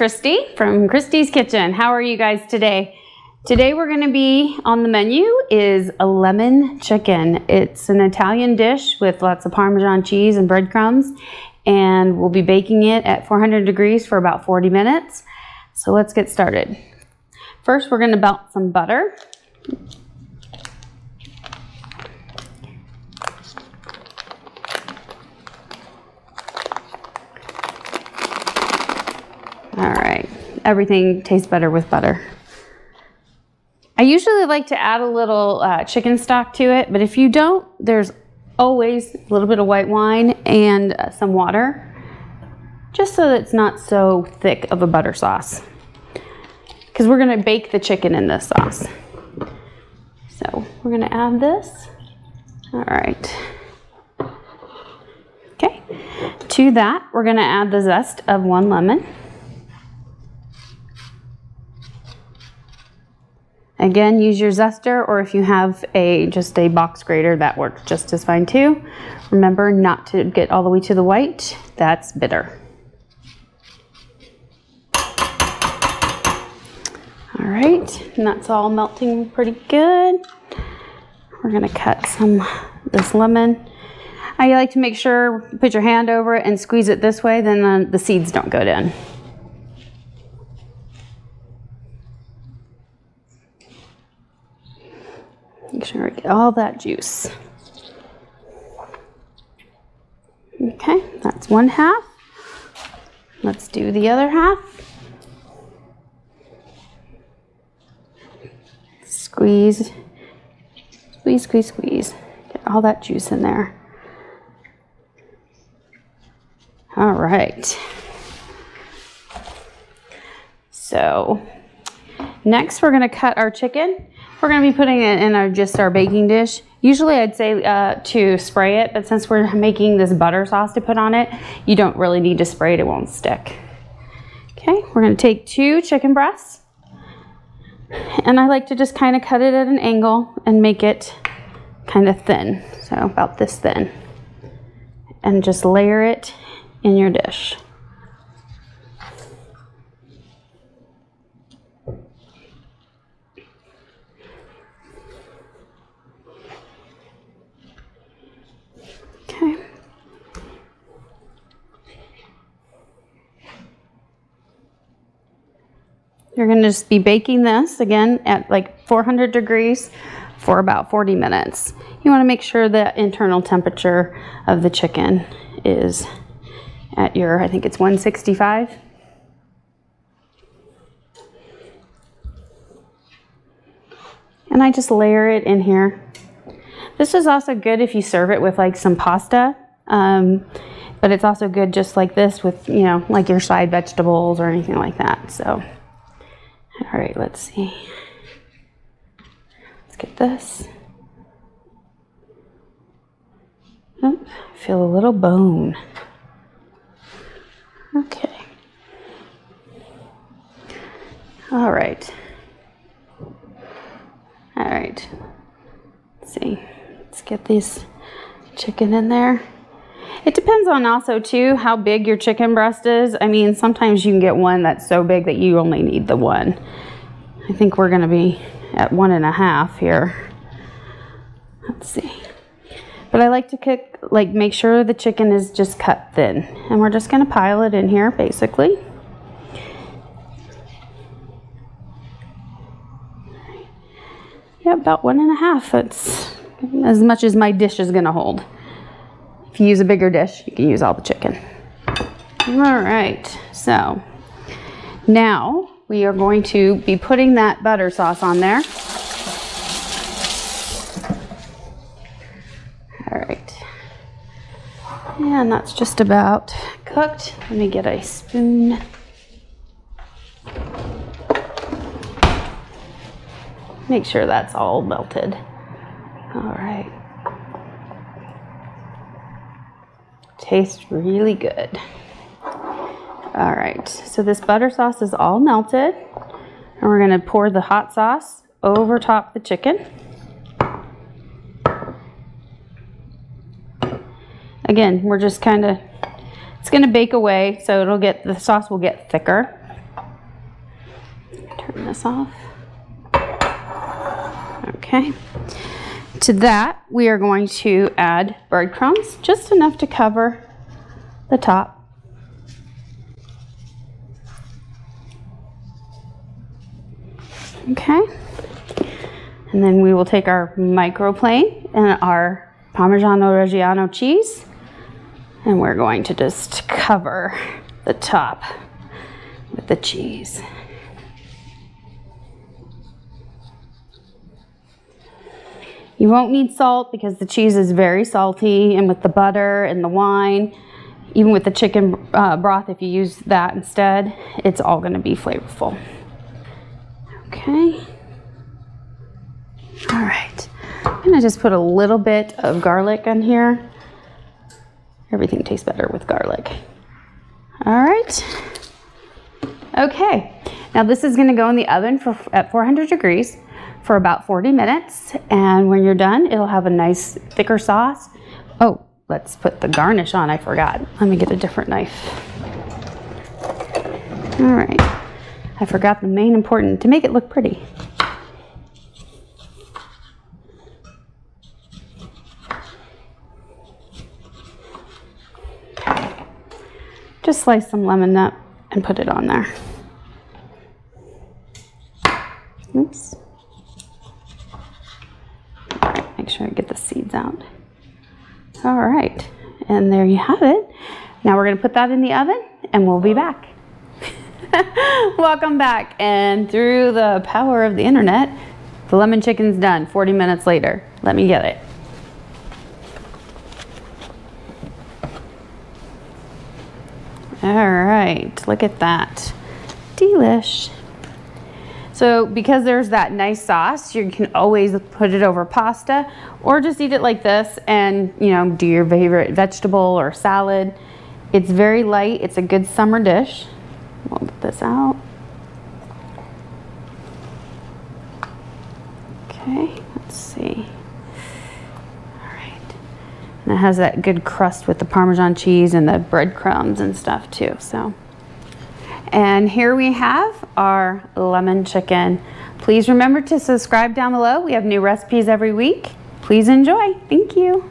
Christy from Christy's Kitchen. How are you guys today? Today we're going to be on the menu is a lemon chicken. It's an Italian dish with lots of Parmesan cheese and breadcrumbs, and we'll be baking it at 400 degrees for about 40 minutes. So let's get started. First, we're going to melt some butter. All right, everything tastes better with butter. I usually like to add a little chicken stock to it, but if you don't, there's always a little bit of white wine and some water, just so that it's not so thick of a butter sauce, because we're going to bake the chicken in this sauce. So we're going to add this. All right. Okay. To that, we're going to add the zest of 1 lemon. Again, use your zester, or if you have just a box grater, that works just as fine too. Remember not to get all the way to the white. That's bitter. All right, and that's all melting pretty good. We're gonna cut this lemon. I like to make sure, put your hand over it and squeeze it this way, then the seeds don't go in. Make sure I get all that juice. Okay, that's 1/2. Let's do the other half. Squeeze, squeeze, squeeze, squeeze. Get all that juice in there. All right. So next we're going to cut our chicken. We're going to be putting it in just our baking dish. Usually I'd say to spray it, but since we're making this butter sauce to put on it, you don't really need to spray it, it won't stick. Okay, we're going to take 2 chicken breasts, and I like to just kind of cut it at an angle and make it kind of thin, so about this thin, and just layer it in your dish. Okay. You're going to just be baking this again at like 400 degrees for about 40 minutes. You want to make sure the internal temperature of the chicken is at I think it's 165. And I just layer it in here. This is also good if you serve it with like some pasta, but it's also good just like this with, you know, like your side vegetables or anything like that. So, all right, let's see. Let's get this. Oh, I feel a little bone. Okay. All right. All right. Let's see. Let's get this chicken in there. It depends on also too how big your chicken breast is. I mean, sometimes you can get one that's so big that you only need the one. I think we're going to be at 1.5 here. Let's see. But I like to cook, make sure the chicken is just cut thin. And we're just going to pile it in here basically. Yeah, about 1.5. That's as much as my dish is going to hold. If you use a bigger dish, you can use all the chicken. All right, so now we are going to be putting that butter sauce on there. All right, and that's just about cooked. Let me get a spoon. Make sure that's all melted. All right. Tastes really good. All right, so this butter sauce is all melted, and we're going to pour the hot sauce over top the chicken. Again, we're just kind of, it's going to bake away, so the sauce will get thicker. Turn this off. Okay. To that, we are going to add breadcrumbs, just enough to cover the top. Okay. And then we will take our microplane and our Parmesan Reggiano cheese, and we're going to just cover the top with the cheese. You won't need salt because the cheese is very salty, and with the butter and the wine, even with the chicken broth, if you use that instead, it's all going to be flavorful. Okay. All right. I'm going to just put a little bit of garlic in here. Everything tastes better with garlic. All right. Okay. Now this is going to go in the oven at 400 degrees for about 40 minutes. And when you're done, it'll have a nice thicker sauce. Oh, let's put the garnish on. I forgot. Let me get a different knife. All right. I forgot the main important, to make it look pretty. Just slice some lemon nut and put it on there. Oops. All right, make sure I get the seeds out. All right, and there you have it. Now we're gonna put that in the oven and we'll be back. Welcome back, and through the power of the internet, the lemon chicken's done 40 minutes later. Let me get it. All right, look at that. Delish. So because there's that nice sauce, you can always put it over pasta or just eat it like this and, you know, do your favorite vegetable or salad. It's very light. It's a good summer dish. We'll put this out. Okay, let's see. All right. And it has that good crust with the Parmesan cheese and the breadcrumbs and stuff too, so. And here we have our lemon chicken. Please remember to subscribe down below. We have new recipes every week. Please enjoy. Thank you.